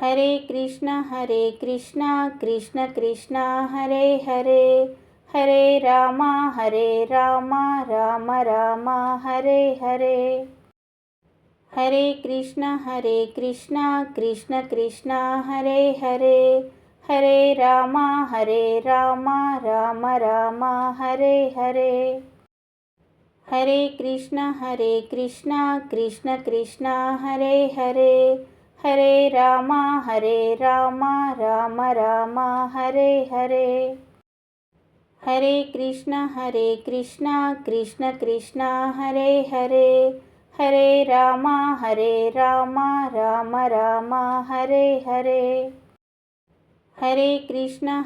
Hare Krishna Krishna Krishna Hare Hare, Hare Rama Ram Ram Hare Hare. Hare Krishna Krishna Krishna Hare Hare, Hare Rama Ram Ram Hare Hare. Hare Krishna Krishna Krishna Hare Hare, Hare Rama Ram Ram Hare Hare. Hare Krishna Krishna Krishna Hare Hare, Hare Rama Ram Ram Hare Hare. Hare Krishna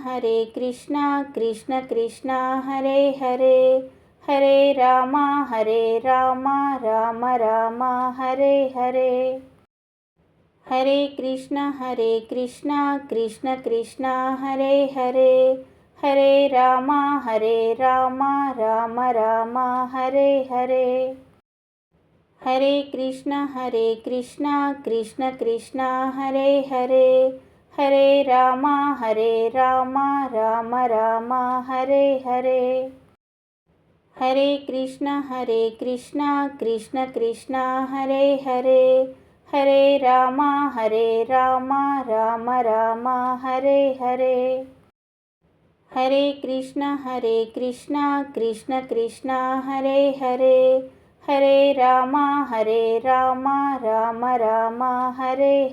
Krishna Krishna Hare Hare, Hare Rama Ram Ram Hare Hare. Hare Krishna Krishna Krishna Hare Hare, Hare Rama Ram Ram Hare Hare. Hare Krishna Krishna Krishna Hare Hare, Hare Rama Ram Ram Hare Hare. Hare Krishna Krishna Krishna Hare Hare, Hare Rama Ram Ram Hare Hare. Hare Krishna Krishna Krishna Hare Hare, Hare Rama Ram Ram Hare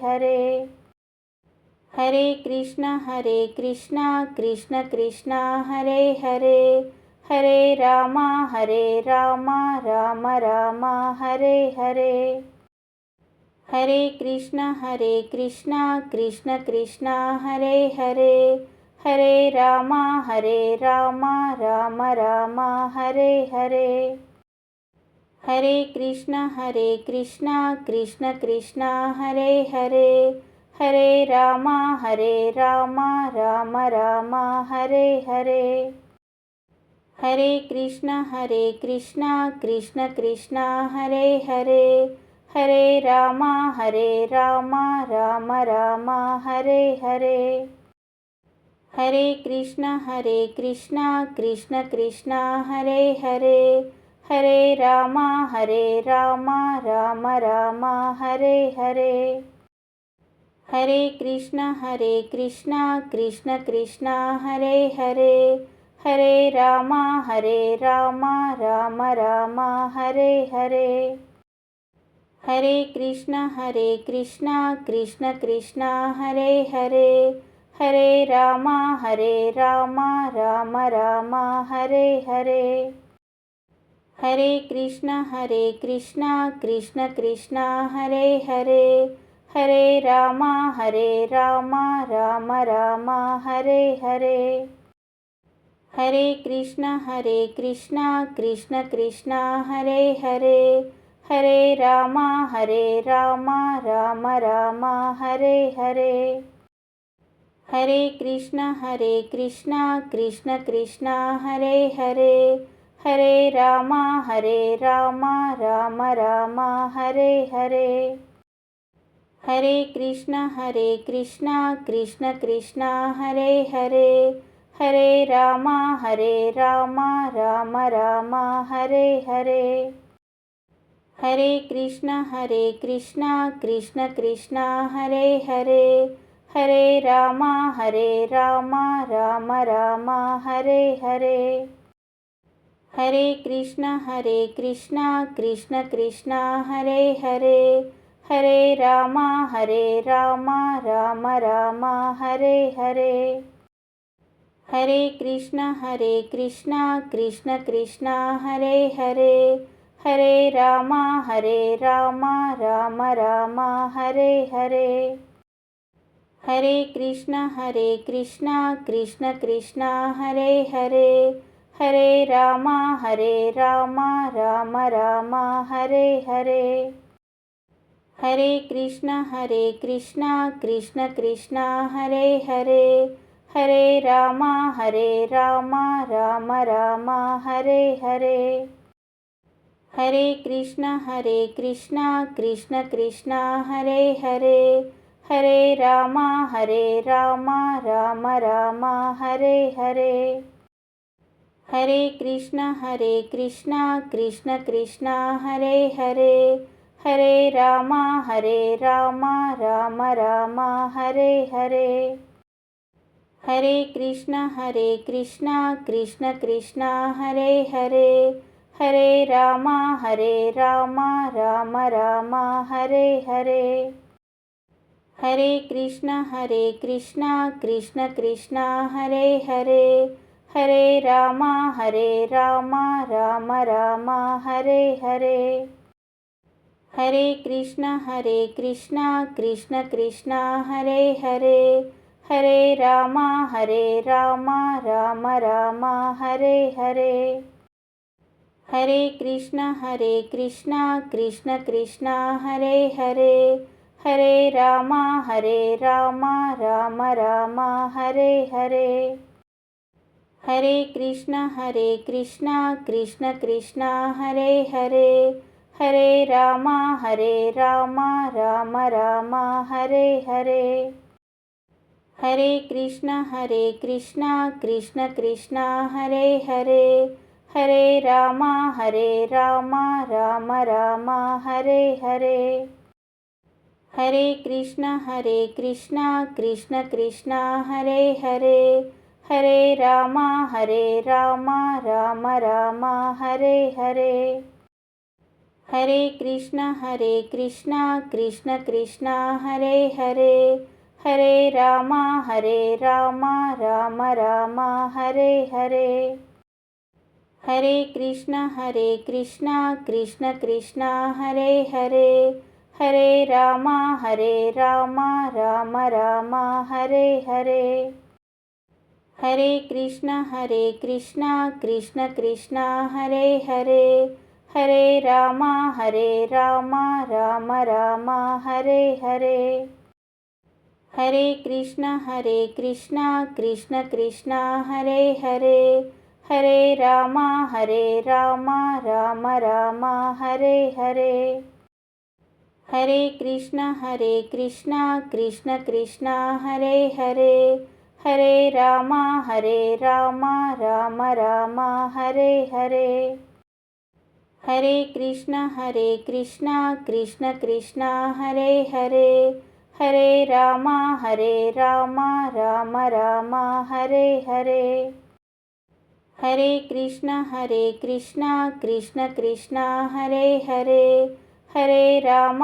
Hare. Hare Krishna Krishna Krishna Hare Hare, Hare Rama Ram Ram Hare Hare. Hare Krishna Krishna Krishna Hare Hare, Hare Rama Ram Ram Hare Hare. Hare Krishna Krishna Krishna Hare Hare, Hare Rama Ram Ram Hare Hare. Hare Krishna Krishna Krishna Hare Hare, Hare Rama Ram Ram Hare Hare. Hare Krishna Krishna Krishna Hare Hare, Hare Rama Ram Ram Hare Hare. Hare Krishna Krishna Krishna Hare Hare, Hare Rama Ram Ram Hare Hare. Hare Krishna Krishna Krishna Hare Hare, Hare Rama Ram Ram Hare Hare. Hare Krishna Krishna Krishna Hare Hare, Hare Rama Ram Ram Hare Hare. Hare Krishna Krishna Krishna Hare Hare, Hare Rama Ram Ram Hare Hare. Hare Krishna Krishna Krishna Hare Hare, Hare Rama Ram Ram Hare Hare. Hare Krishna Krishna Krishna Hare Hare, Hare Rama Ram Ram Hare Hare. Hare Krishna Krishna Krishna Hare Hare, Hare Rama Ram Ram Hare Hare. Hare Krishna Krishna Krishna Hare Hare, Hare Rama Ram Ram Hare Hare. Hare Krishna Krishna Krishna Hare Hare, Hare Rama Ram Ram Hare Hare. Hare Krishna Krishna Krishna Hare Hare, Hare Rama Ram Ram Hare Hare. Hare Krishna Krishna Krishna Hare Hare, Hare Rama Ram Ram Hare Hare. Hare Krishna Krishna Krishna Hare Hare, Hare Rama Hare Rama Rama Rama Hare Hare. Hare Krishna Krishna Krishna Hare Hare. Hare Rama Rama Rama Hare Hare. Hare Krishna Krishna Krishna Hare Hare. Hare Rama Rama Rama Hare Hare. Hare Krishna Krishna Krishna Hare Hare. Hare Rama Rama Rama Hare Hare. Hare Krishna Krishna Krishna Hare Hare. Hare Rama Rama Rama Hare Hare. Hare Krishna Krishna Krishna Hare Hare. Hare Rama Rama Rama Hare Hare. Hare Krishna Krishna Krishna Hare Hare. Hare Rama Rama Rama Hare Hare. Hare Krishna Krishna Krishna Hare Hare. Hare Rama Rama Rama Hare Hare. Hare Krishna Krishna Krishna Hare Hare. Hare Rama Rama Rama Hare Hare. Hare Krishna Krishna Krishna Hare Hare. Hare Rama Rama Rama Hare Hare. Hare Krishna Krishna Krishna Hare Hare. Hare Rama Rama Rama Hare Hare. Hare Krishna Krishna Krishna Hare Hare. Hare Rama Rama Rama Hare Hare. Hare Krishna Krishna Krishna Hare Hare. Hare Rama Rama Rama Hare Hare. Hare Krishna Krishna Krishna Hare Hare. Hare Rama Rama Rama Hare Hare. Hare Krishna Krishna Krishna Hare Hare. Hare Rama Rama Rama Hare Hare. Hare Krishna Krishna Krishna Hare Hare. Hare Rama Rama Rama Hare Hare. Hare Krishna Krishna Krishna Hare Hare. Hare Rama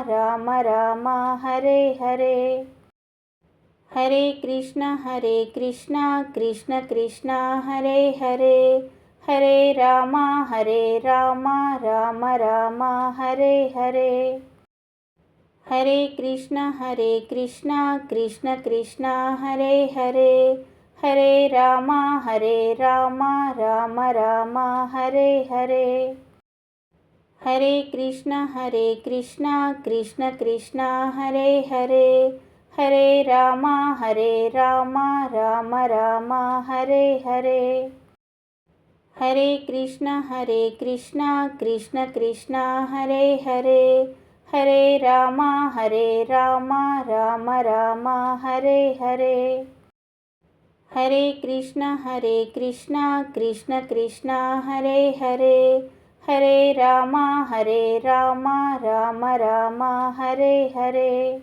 Rama Rama Hare Hare. Hare Krishna Krishna Krishna Hare Hare. Hare Rama Rama Rama Hare Hare. Hare Krishna Krishna Krishna Hare Hare. Hare Rama Rama Rama Hare Hare. Hare Krishna Krishna Krishna Hare Hare. Hare Rama Rama Rama Hare Hare. Hare Krishna Krishna Krishna Hare Hare. Hare Rama Rama Rama Hare Hare.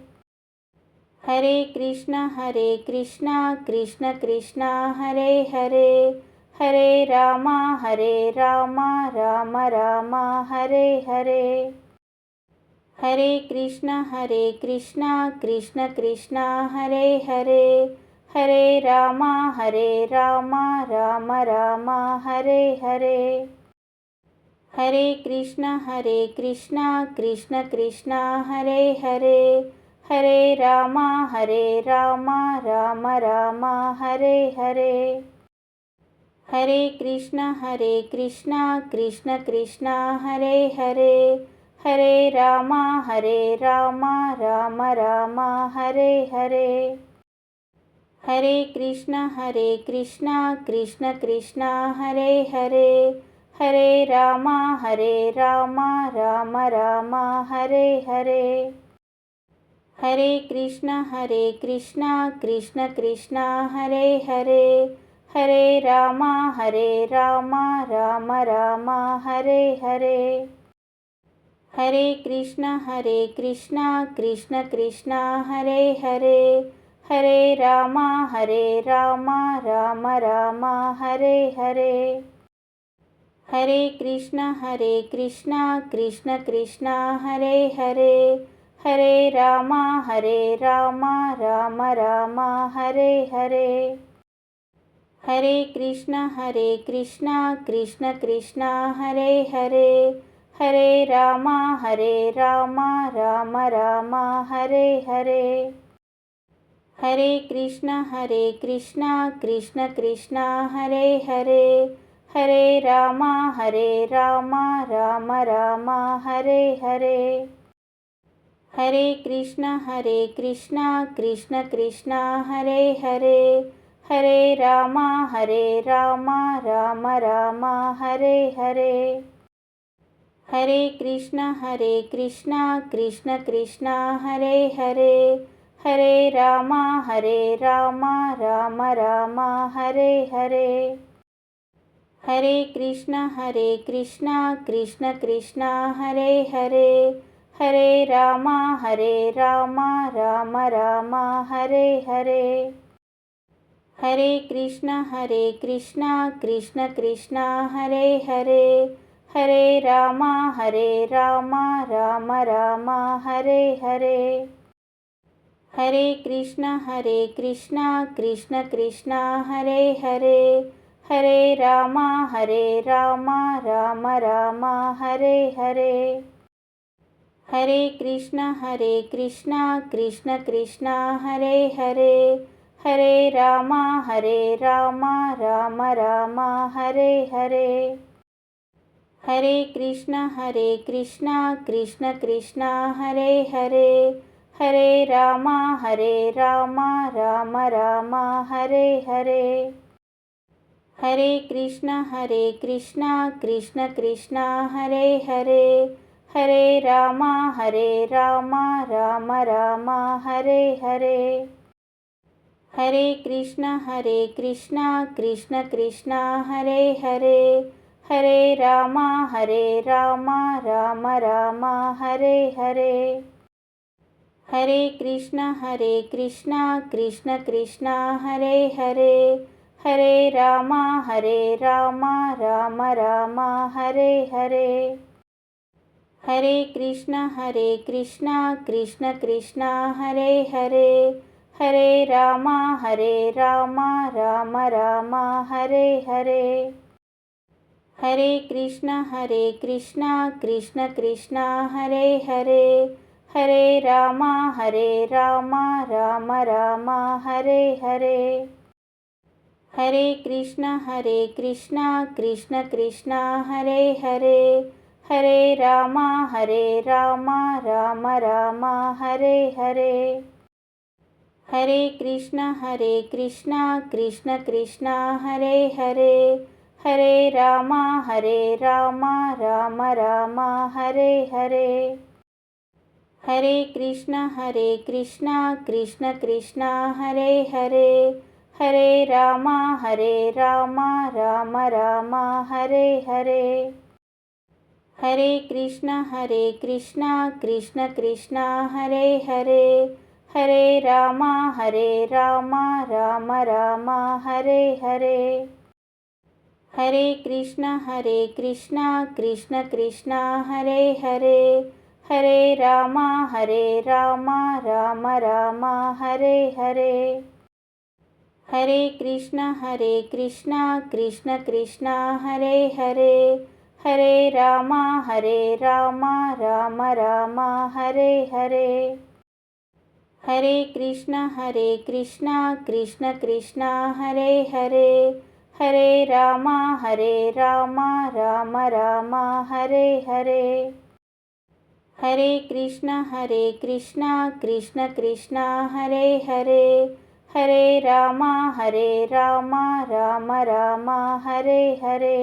Hare Krishna Krishna Krishna Hare Hare. Hare Rama Rama Rama Hare Hare. Hare Krishna Krishna Krishna Hare Hare. Hare Rama Rama Rama Hare Hare. Hare Krishna Krishna Krishna Hare Hare. Hare Rama Rama Rama Hare Hare. Hare Krishna Krishna Krishna Hare Hare. Hare Rama Rama Rama Hare Hare. Hare Krishna Krishna Krishna Hare Hare. Hare Rama Rama Rama Hare Hare. Hare Krishna Krishna Krishna Hare Hare, Hare Rama Rama Rama Hare Hare. Hare Krishna Krishna Krishna Hare Hare, Hare Rama Rama Rama Hare Hare. Hare Krishna Krishna Krishna Hare Hare, Hare Rama Rama Rama Hare Hare. Hare Krishna Krishna Krishna Hare Hare, Hare Rama Rama Rama Hare Hare. Hare Krishna Krishna Krishna Hare Hare, Hare Rama Rama Rama Hare Hare. Hare Krishna Krishna Krishna Hare Hare, Hare Rama Rama Rama Hare Hare. Hare Krishna Krishna Krishna Hare Hare, Hare Rama Rama Rama Hare Hare. Hare Krishna Krishna Krishna Hare Hare, Hare Rama Rama Rama Hare Hare. Hare Krishna Krishna Krishna Hare Hare, Hare Rama Rama Rama Hare Hare. Hare Krishna Krishna Krishna Hare Hare, Hare Rama Rama Rama Hare Hare. Hare Krishna Krishna Krishna Hare Hare, Hare Rama Rama Rama Hare Hare. Hare Krishna Krishna Krishna Hare Hare, Hare Rama Rama Rama Hare Hare. Hare Krishna Krishna Krishna Hare Hare, Hare Rama Rama Rama Hare Hare. Hare Krishna Krishna Krishna Hare Hare, Hare Rama Rama Rama Hare Hare. Hare Krishna Krishna Krishna Hare Hare, Hare Rama Rama Rama Hare Hare. Hare Krishna Krishna Krishna Hare Hare, Hare Rama Rama Rama Hare Hare. Hare Krishna Krishna Krishna Hare Hare, Hare Rama Rama Rama Hare Hare. Hare Krishna Krishna Krishna Hare Hare, Hare Rama Rama Rama Hare Hare. Hare Krishna Krishna Krishna Hare Hare, Hare Rama Rama Rama Hare Hare. Hare Krishna Krishna Krishna Hare Hare, Hare Rama Rama Rama Hare Hare. Hare Krishna Krishna Krishna Hare Hare, Hare Rama Rama Rama Hare Hare. Hare Krishna Krishna Krishna Hare Hare, Hare Rama Rama Rama Hare Hare. Hare Krishna Krishna Krishna Hare Hare, Hare Rama Rama Rama Hare Hare. Hare Krishna Krishna Krishna Hare Hare, Hare Rama Rama Rama Hare Hare. Hare Krishna Krishna Krishna Hare Hare, Hare Rama Rama Rama Hare Hare.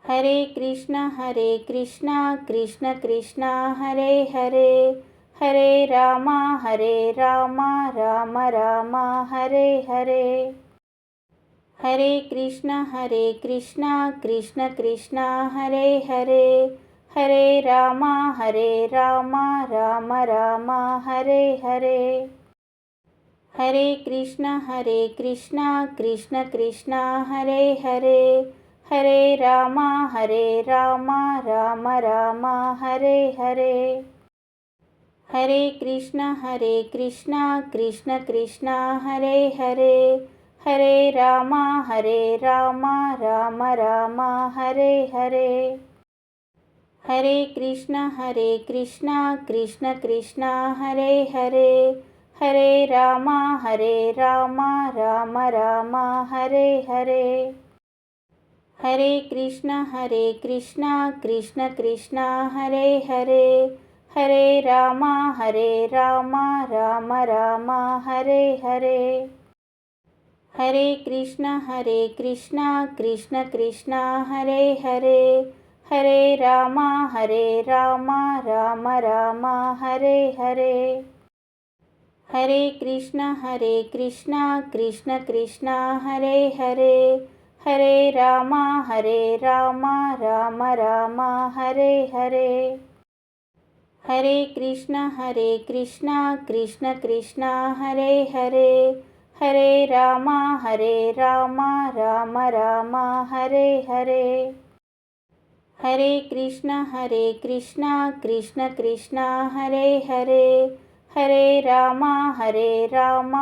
Hare Krishna Krishna Krishna Hare Hare, Hare Rama Hare Rama Rama Rama Hare Hare. Hare Krishna Krishna Krishna Hare Hare. Hare Rama Rama Rama Hare Hare. Hare Krishna Krishna Krishna Hare Hare. Hare Rama Rama Rama Hare Hare. Hare Krishna Krishna Krishna Hare Hare. Hare Rama Rama Rama Hare Hare. Hare Krishna Krishna Krishna Hare Hare. Hare Rama Rama Rama Hare Hare. Hare Krishna Krishna Krishna Hare Hare. Hare Rama Rama Rama Hare Hare. Hare Krishna Krishna Krishna Hare Hare. Hare Rama Rama Rama Hare Hare. Hare Krishna Krishna Krishna Hare Hare. Hare Rama Rama Rama Hare Hare. Hare Krishna Krishna Krishna Hare Hare. Hare Rama Rama Rama Hare Hare. Hare Krishna Krishna Krishna Hare Hare.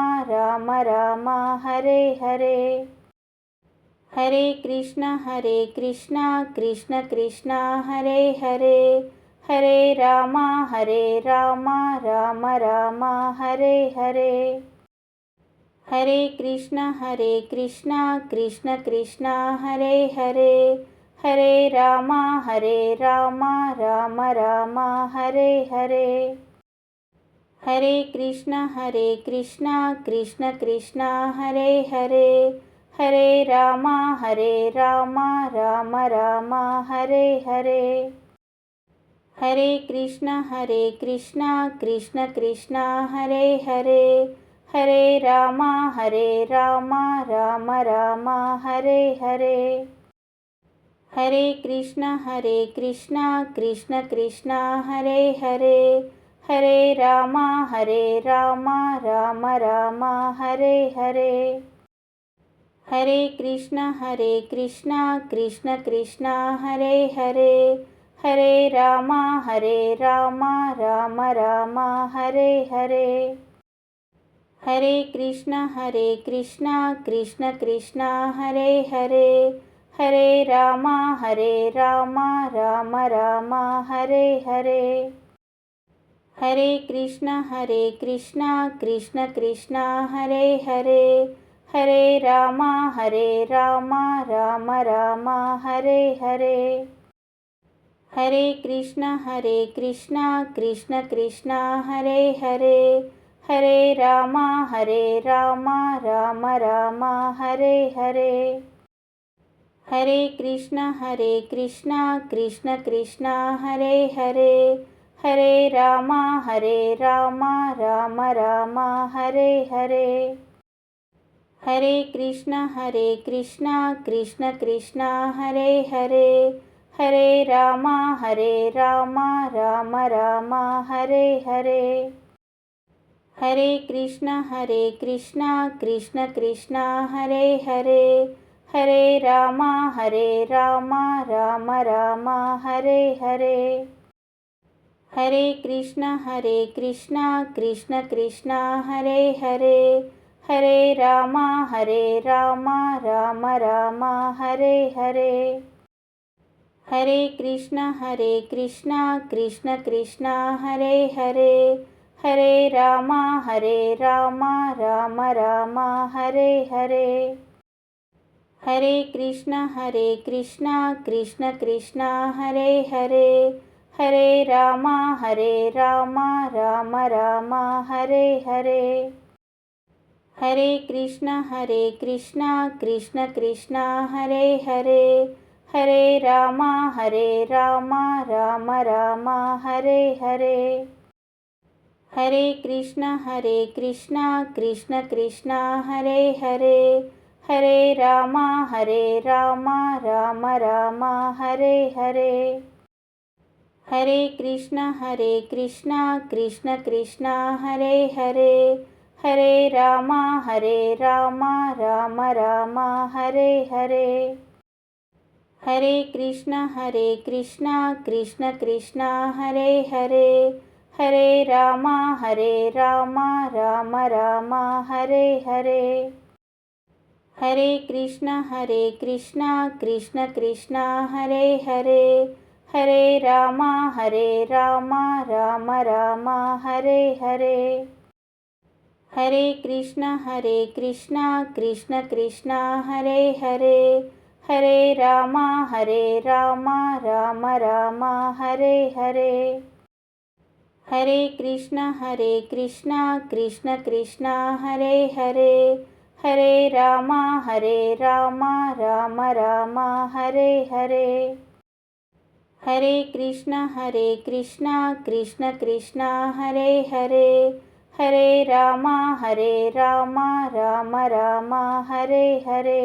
Hare Rama Rama Rama Hare Hare. Hare Krishna Krishna Krishna Hare Hare. Hare Rama Rama Rama Hare Hare. Hare Krishna Krishna Krishna Hare Hare. Hare Rama Rama Rama Hare Hare. Hare Krishna Krishna Krishna Hare Hare. Hare Rama Rama Rama Hare Hare. Hare Krishna Krishna Krishna Hare Hare. Hare Rama Rama Rama Hare Hare. Hare Krishna Krishna Krishna Hare Hare. Hare Rama Rama Rama Hare Hare. Hare Krishna Krishna Krishna Hare Hare. Hare Rama Rama Rama Hare Hare. Hare Krishna Krishna Krishna Hare Hare. Hare Rama Rama Rama Hare Hare. Hare Krishna Krishna Krishna Hare Hare. Hare Rama Rama Rama Hare Hare. Hare Krishna Krishna Krishna Hare Hare. Hare Rama Rama Rama Hare Hare. Hare Krishna Krishna Krishna Hare Hare. Hare Rama Rama Rama Hare Hare. Hare Krishna Krishna Krishna Hare Hare. Hare Rama Rama Rama Hare Hare. Hare Krishna Krishna Krishna Hare Hare. Hare Rama Rama Rama Hare Hare. Hare Krishna Krishna Krishna Hare Hare. Hare Rama Rama Rama Hare Hare. Hare Krishna Krishna Krishna Hare Hare. Hare Rama Rama Rama Hare Hare. Hare Krishna Krishna Krishna Hare Hare. Hare Rama Rama Rama Hare Hare. Hare Krishna Krishna Krishna Hare Hare. Hare Rama Rama Rama Hare Hare. Hare Krishna Krishna Krishna Hare Hare, Hare Rama Rama Rama Hare Hare. Hare Krishna Krishna Krishna Hare Hare, Hare Rama Rama Rama Hare Hare. Hare Krishna Krishna Krishna Hare Hare, Hare Rama Rama Rama Hare Hare. Hare Krishna Krishna Krishna Hare Hare, Hare Rama Rama Rama Hare Hare. Hare Krishna Krishna Krishna Hare Hare, Hare Rama Rama Rama Hare Hare. Hare Krishna Krishna Krishna Hare Hare, Hare Rama Rama Rama Hare Hare. Hare Krishna Krishna Krishna Hare Hare, Hare Rama Rama Rama Rama Hare Hare.